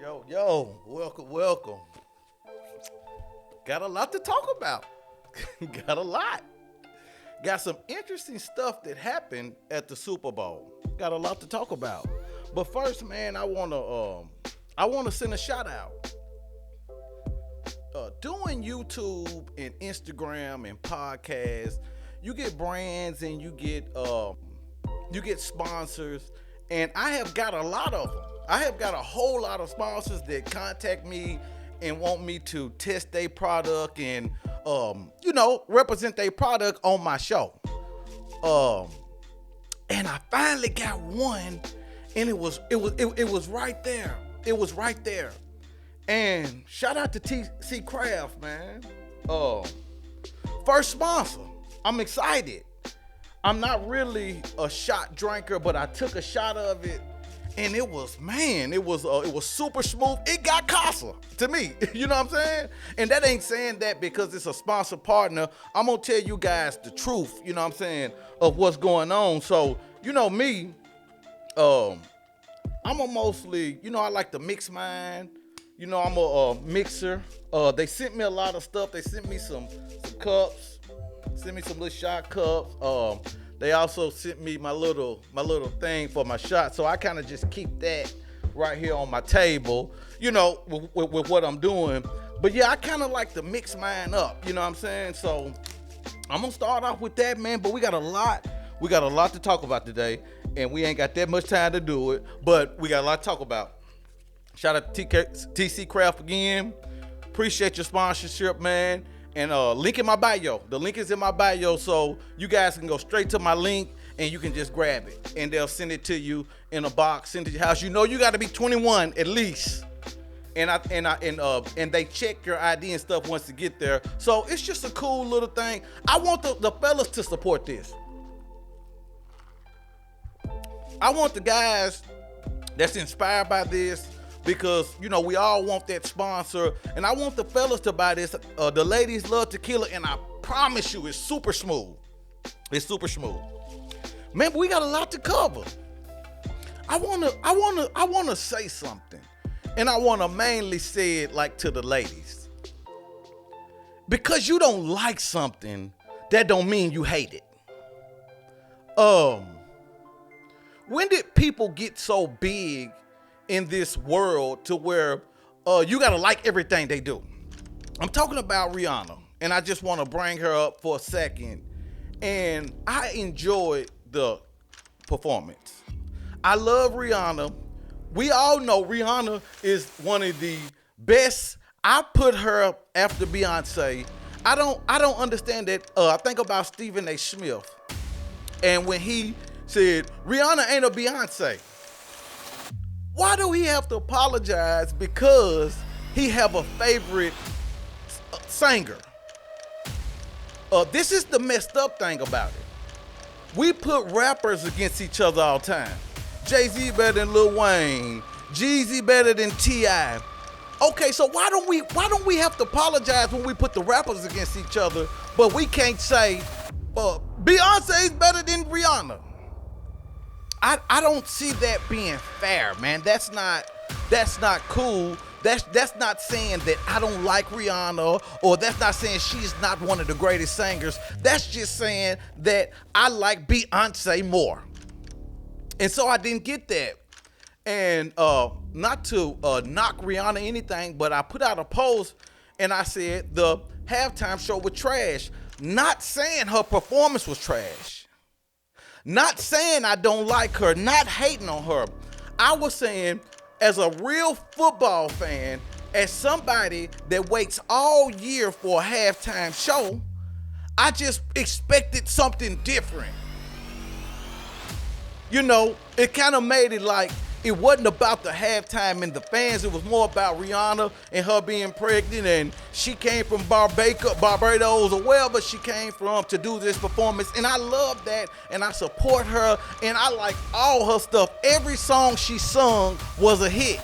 Welcome. Got a lot to talk about. Got a lot. Got some interesting stuff that happened at the Super Bowl. Got a lot to talk about. But first, man, I wanna send a shout out. Doing YouTube and Instagram and podcasts, you get brands and you get sponsors, and I have got a lot of them. I have got a whole lot of sponsors that contact me and want me to test their product and represent their product on my show. And I finally got one, and it was right there. It was right there. And shout out to TC Craft, man. First sponsor. I'm excited. I'm not really a shot drinker, but I took a shot of it, and it was super smooth. It got Casa to me. You know what I'm saying? And that ain't saying that because it's a sponsor partner. I'm gonna tell you guys the truth, you know what I'm saying, of what's going on. So, you know me, I'm a mostly, I like to mix mine. I'm a mixer. They sent me a lot of stuff. They sent me some cups, sent me some little shot cups. They also sent me my little thing for my shot. So I kind of just keep that right here on my table, with what I'm doing. But yeah, I kind of like to mix mine up, you know what I'm saying? So I'm gonna start off with that, man. But we got a lot to talk about today, and we ain't got that much time to do it. But we got a lot to talk about. Shout out to TC Craft again. Appreciate your sponsorship, man. And link in my bio. The link is in my bio, so you guys can go straight to my link and you can just grab it. And they'll send it to you in a box, send it to your house. You got to be 21 at least. And they check your ID and stuff once you get there. So it's just a cool little thing. I want the fellas to support this. I want the guys that's inspired by this, because, we all want that sponsor. And I want the fellas to buy this. The ladies love tequila, and I promise you it's super smooth. It's super smooth. Man, we got a lot to cover. I wanna say something. And I wanna mainly say it like to the ladies. Because you don't like something, that don't mean you hate it. When did people get so big in this world to where you gotta like everything they do? I'm talking about Rihanna, and I just want to bring her up for a second. And I enjoyed the performance. I love Rihanna. We all know Rihanna is one of the best. I put her after Beyonce. I don't understand that. I think about Stephen A. Smith, and when he said Rihanna ain't a Beyonce. Why do he have to apologize because he have a favorite singer? This is the messed up thing about it. We put rappers against each other all the time. Jay-Z better than Lil Wayne. Jeezy better than T.I. Okay, so why don't we have to apologize when we put the rappers against each other, but we can't say Beyonce's better than Rihanna? I don't see that being fair, man. That's not cool. That's not saying that I don't like Rihanna, or that's not saying she's not one of the greatest singers. That's just saying that I like Beyonce more. And so I didn't get that. And not to knock Rihanna anything, but I put out a post and I said the halftime show was trash. Not saying her performance was trash. Not saying I don't like her, not hating on her. I was saying, as a real football fan, as somebody that waits all year for a halftime show, I just expected something different. It kind of made it like it wasn't about the halftime and the fans. It was more about Rihanna and her being pregnant, and she came from Barbados or wherever she came from to do this performance. And I love that, and I support her, and I like all her stuff. Every song she sung was a hit.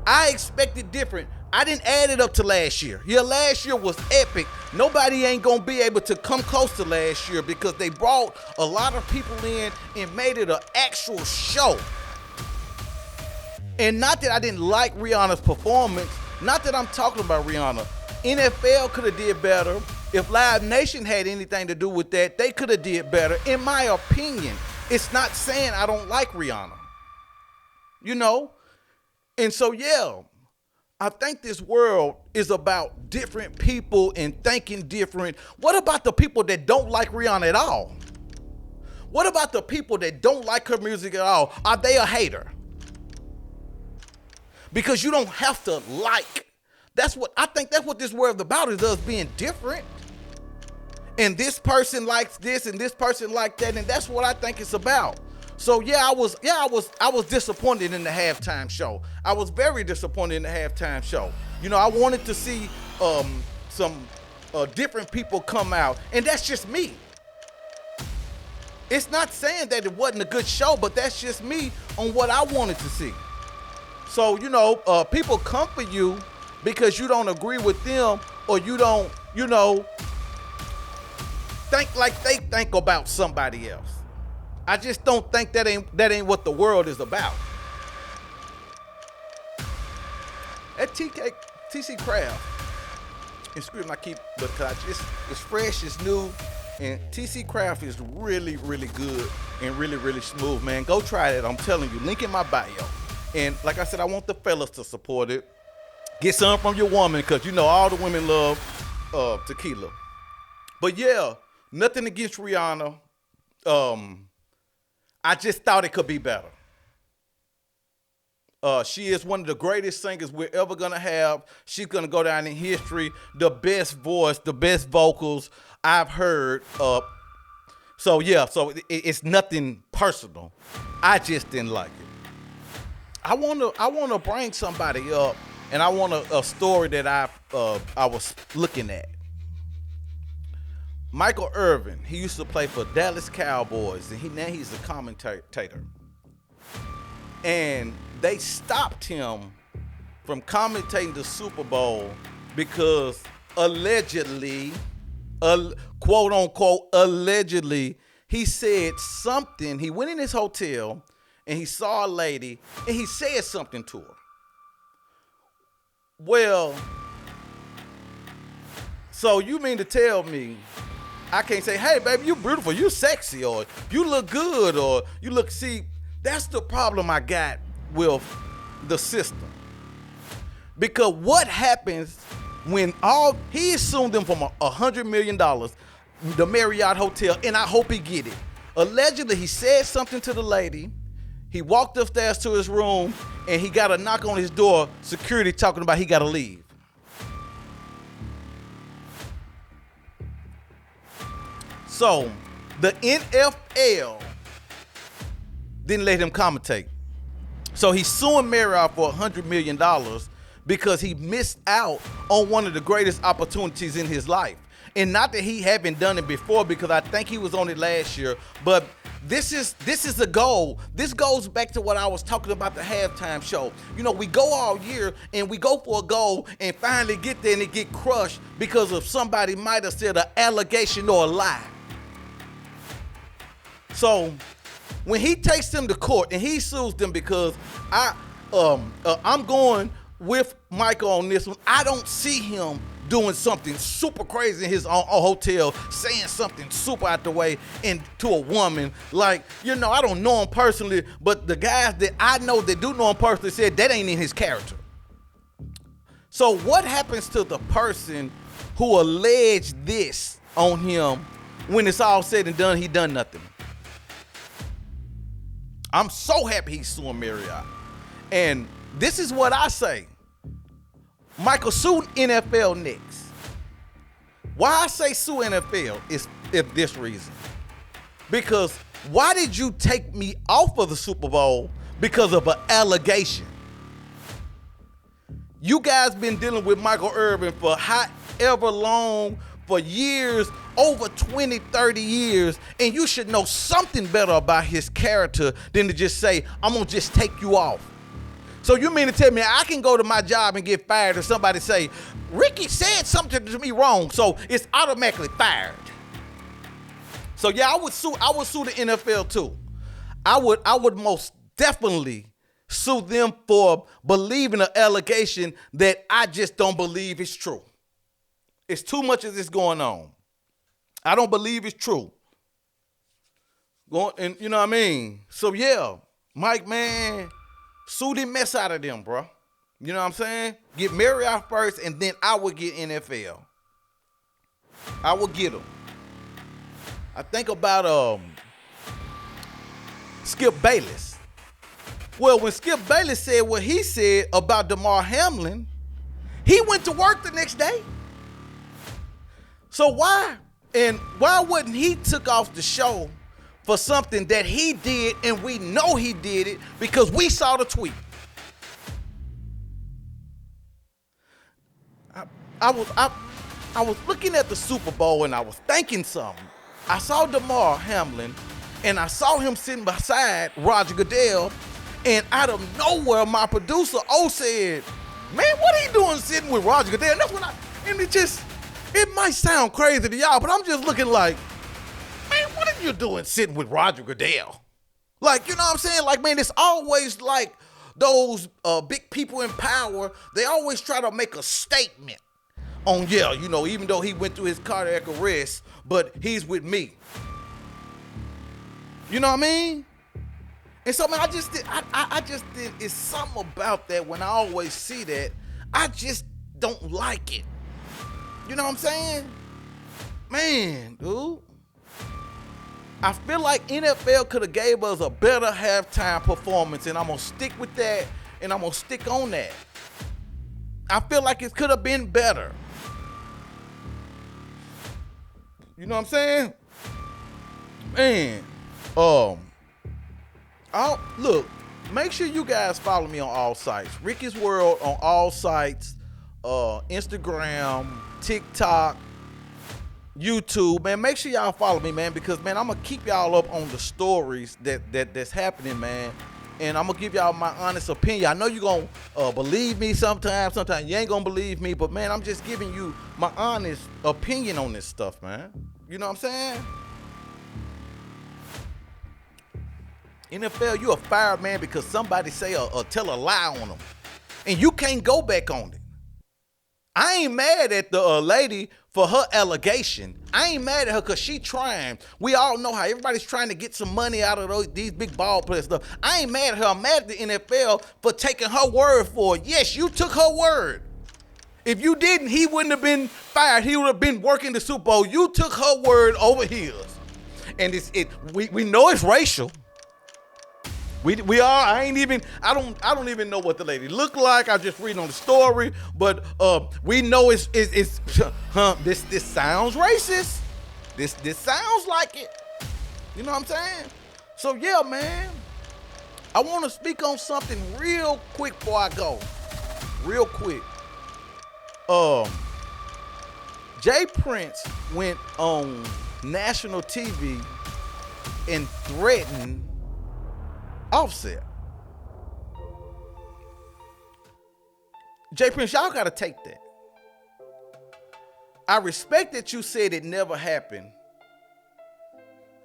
I expected different. I didn't add it up to last year. Yeah, last year was epic. Nobody ain't gonna be able to come close to last year because they brought a lot of people in and made it an actual show. And not that I didn't like Rihanna's performance, not that I'm talking about Rihanna. NFL could have did better. If Live Nation had anything to do with that, they could have did better. In my opinion, it's not saying I don't like Rihanna. You know? And so, yeah, I think this world is about different people and thinking different. What about the people that don't like Rihanna at all? What about the people that don't like her music at all? Are they a hater? Because you don't have to like. That's what I think this world is about, is us being different. And this person likes this and this person likes that, and that's what I think it's about. So I was disappointed in the halftime show. I was very disappointed in the halftime show. You know, I wanted to see some different people come out, and that's just me. It's not saying that it wasn't a good show, but that's just me on what I wanted to see. So, you know, people come for you because you don't agree with them, or you don't, you know, think like they think about somebody else. I just don't think that ain't what the world is about. That TC Craft, excuse me, I keep, because it's fresh, it's new, and TC Craft is really, really good and really, really smooth, man. Go try it. I'm telling you, link in my bio. And like I said, I want the fellas to support it. Get some from your woman, because you know all the women love tequila. But yeah, nothing against Rihanna. I just thought it could be better. She is one of the greatest singers we're ever going to have. She's going to go down in history. The best voice, the best vocals I've heard. So it's nothing personal. I just didn't like it. I want to bring somebody up, and I want a story that I was looking at. Michael Irving, he used to play for Dallas Cowboys, and now he's a commentator. And they stopped him from commentating the Super Bowl because allegedly, quote unquote, allegedly, he said something. He went in his hotel and he saw a lady and he said something to her. Well, so you mean to tell me I can't say, hey, baby, you beautiful, you sexy, or you look good, or you look, see, that's the problem I got with the system. Because what happens when he sued them from $100 million, the Marriott Hotel, and I hope he get it. Allegedly, he said something to the lady. He walked upstairs to his room, and he got a knock on his door, security talking about he got to leave. So, the NFL didn't let him commentate. So he's suing Marriott for $100 million because he missed out on one of the greatest opportunities in his life. And not that he haven't done it before, because I think he was on it last year, but this is the goal. This goes back to what I was talking about, the halftime show. You know, we go all year and we go for a goal and finally get there and it get crushed because of somebody might have said an allegation or a lie. So when he takes them to court and he sues them, because I'm going with Michael on this one, I don't see him doing something super crazy in his own hotel, saying something super out the way and to a woman. Like, you know, I don't know him personally, but the guys that I know that do know him personally said that ain't in his character. So what happens to the person who alleged this on him when it's all said and done, he done nothing? I'm so happy he's suing Marriott. And this is what I say. Michael, sue NFL next. Why I say sue NFL is if this reason. Because why did you take me off of the Super Bowl because of an allegation? You guys been dealing with Michael Irving for however long, for years, over 20, 30 years, and you should know something better about his character than to just say, I'm gonna just take you off. So you mean to tell me I can go to my job and get fired if somebody say, Ricky said something to me wrong, so it's automatically fired? So yeah, I would sue the NFL too. I would most definitely sue them for believing an allegation that I just don't believe is true. It's too much of this going on. I don't believe it's true. And you know what I mean? So yeah, Mike, man, sue the mess out of them, bro. You know what I'm saying? Get Mary out first, and then I will get NFL. I will get them. I think about Skip Bayless. Well, when Skip Bayless said what he said about Damar Hamlin, he went to work the next day. So why wasn't he took off the show for something that he did, and we know he did it because we saw the tweet? I was looking at the Super Bowl and I was thinking something. I saw Damar Hamlin and I saw him sitting beside Roger Goodell, and out of nowhere my producer said, "Man, what are you doing sitting with Roger Goodell?" And that's when it might sound crazy to y'all, but I'm just looking like, man, what are you doing sitting with Roger Goodell? Like, you know what I'm saying? Like, man, it's always like those big people in power, they always try to make a statement on, yeah, you know, even though he went through his cardiac arrest, but he's with me. You know what I mean? And so, man, I just did, it's something about that when I always see that, I just don't like it. You know what I'm saying? Man, dude. I feel like NFL could have gave us a better halftime performance, and I'm going to stick with that, and I'm going to stick on that. I feel like it could have been better. You know what I'm saying? Man, look, make sure you guys follow me on all sites. Rickiesworld on all sites, Instagram, TikTok, YouTube. Man, make sure y'all follow me, man, because, man, I'm going to keep y'all up on the stories that's happening, man. And I'm going to give y'all my honest opinion. I know you're going to believe me sometimes you ain't going to believe me, but, man, I'm just giving you my honest opinion on this stuff, man. You know what I'm saying? NFL, you a fired man because somebody say or tell a lie on them, and you can't go back on it. I ain't mad at the lady for her allegation. I ain't mad at her because she trying. We all know how everybody's trying to get some money out of these big ball players stuff. I ain't mad at her. I'm mad at the NFL for taking her word for it. Yes, you took her word. If you didn't, he wouldn't have been fired. He would have been working the Super Bowl. You took her word over his. And we know it's racial. I don't even know what the lady looked like. I just read on the story, but we know this sounds racist. This sounds like it. You know what I'm saying? So yeah, man. I want to speak on something real quick before I go. Real quick. J.Prince went on national TV and threatened Offset. J.Prince, y'all gotta take that. I respect that you said it never happened.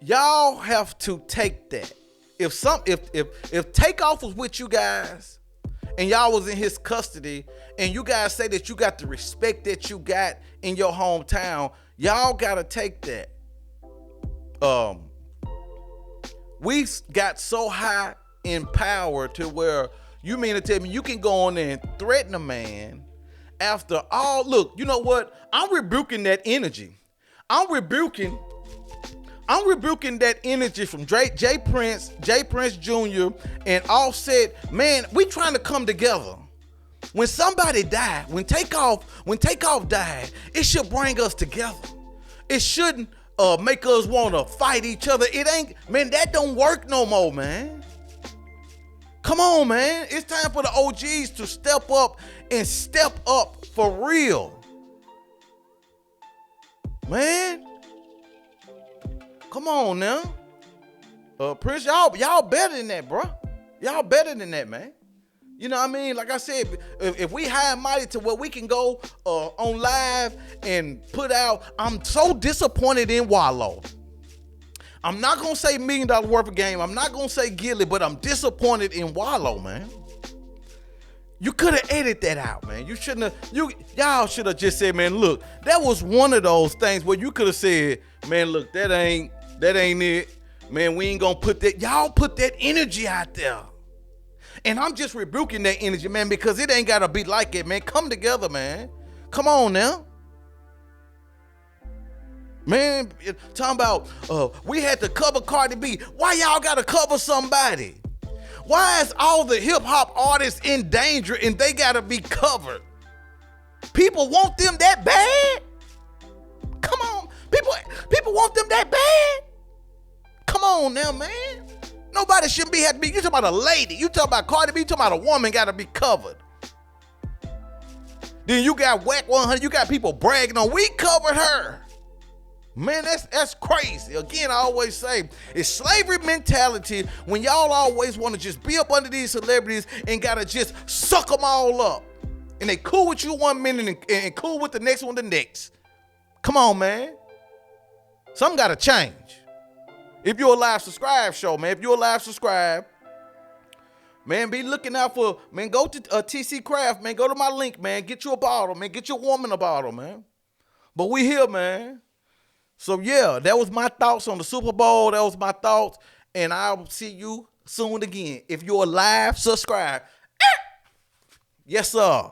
Y'all have to take that. If Takeoff was with you guys and y'all was in his custody and you guys say that you got the respect that you got in your hometown, y'all gotta take that. We got so high in power to where you mean to tell me you can go on there and threaten a man after all. Look, you know what? I'm rebuking that energy. I'm rebuking that energy from J.Prince Jr. and Offset. Man, we trying to come together. When somebody died, when Takeoff died, it should bring us together. It shouldn't make us want to fight each other. It ain't, man, that don't work no more, man. Come on, man. It's time for the OGs to step up and step up for real. Man. Come on now. Prince, y'all better than that, bro. Y'all better than that, man. You know what I mean? Like I said, if we high and mighty to where we can go on live and put out, I'm so disappointed in Wallow. I'm not gonna say $1 million worth of game. I'm not gonna say Gilly, but I'm disappointed in Wallow, man. You could have edited that out, man. You shouldn't have. Y'all should have just said, man, look, that was one of those things where you could have said, man, look, that ain't it. Man, we ain't gonna put that. Y'all put that energy out there. And I'm just rebuking that energy, man, because it ain't gotta be like it, man. Come together, man. Come on now. Man, talking about we had to cover Cardi B. Why y'all gotta cover somebody? Why is all the hip hop artists in danger and they gotta be covered? People want them that bad? Come on, people want them that bad? Come on now, man. Nobody shouldn't have to be. You talking about a lady? You talking about Cardi B? You talking about a woman gotta be covered? Then you got Whack 100. You got people bragging on we covered her. Man, that's crazy. Again, I always say, it's slavery mentality when y'all always want to just be up under these celebrities and gotta just suck them all up. And they cool with you 1 minute and cool with the next one the next. Come on, man. Something gotta change. If you're a live subscribe show, man, if you're a live subscribe, man, be looking out for, man, go to TC Craft, man, go to my link, man, get you a bottle, man, get your woman a bottle, man. But we here, man. So, yeah, that was my thoughts on the Super Bowl. That was my thoughts. And I'll see you soon again. If you're a live subscribe, yes, sir.